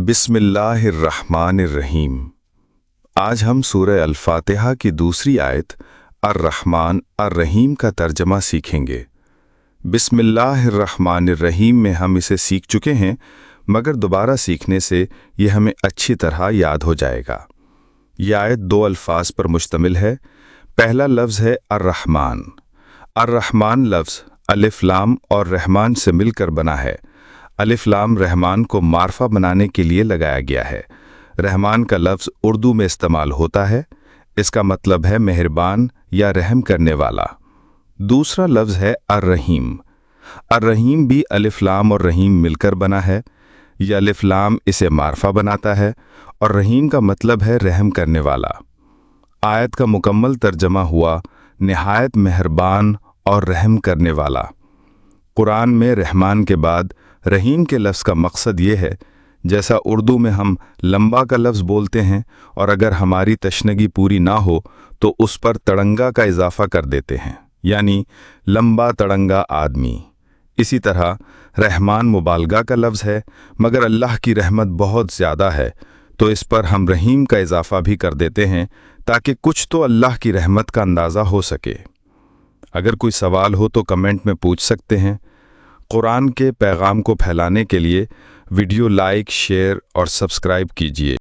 बिस्मिल्लाहिर्रहमानिर्रहीम। आज हम सूरह अल-फातिहा की दूसरी आयत अर्रहमान अर्रहीम का तर्जमा सीखेंगे। बिस्मिल्लाहिर्रहमानिर्रहीम में हम इसे सीख चुके हैं, मगर दोबारा सीखने से यह हमें अच्छी तरह याद हो जाएगा। यह आयत दो अल्फाज पर मुश्तमिल है। पहला लफ्ज़ है अर्रहमान। अर्रहमान लफ्ज़ अलिफ लाम और रहमान से मिलकर बना है। अलिफ लाम रहमान को मार्फा बनाने के लिए लगाया गया है। रहमान का लफ्ज़ उर्दू में इस्तेमाल होता है। इसका मतलब है मेहरबान या रहम करने वाला। दूसरा लफ्ज़ है अर्रहीम। अर्रहीम भी अलिफ लाम और रहीम मिलकर बना है। यह अलिफ लाम इसे मार्फा बनाता है और रहीम का मतलब है रहम करने वाला। आयत का मुकम्मल तर्जमा हुआ निहायत मेहरबान और रहम करने वाला। कुरान में रहमान के बाद रहीम के लफ्ज़ का मकसद ये है, जैसा उर्दू में हम लंबा का लफ्ज़ बोलते हैं और अगर हमारी तशनगी पूरी ना हो तो उस पर तड़ंगा का इजाफा कर देते हैं, यानी लंबा तड़ंगा आदमी। इसी तरह रहमान मुबालगा का लफ्ज़ है, मगर अल्लाह की रहमत बहुत ज़्यादा है तो इस पर हम रहीम का इजाफा भी कर देते हैं ताकि कुछ तो अल्लाह की रहमत का अंदाज़ा हो सके। अगर कोई सवाल हो तो कमेंट में पूछ सकते हैं। कुरान के पैगाम को फैलाने के लिए वीडियो लाइक, शेयर और सब्सक्राइब कीजिए।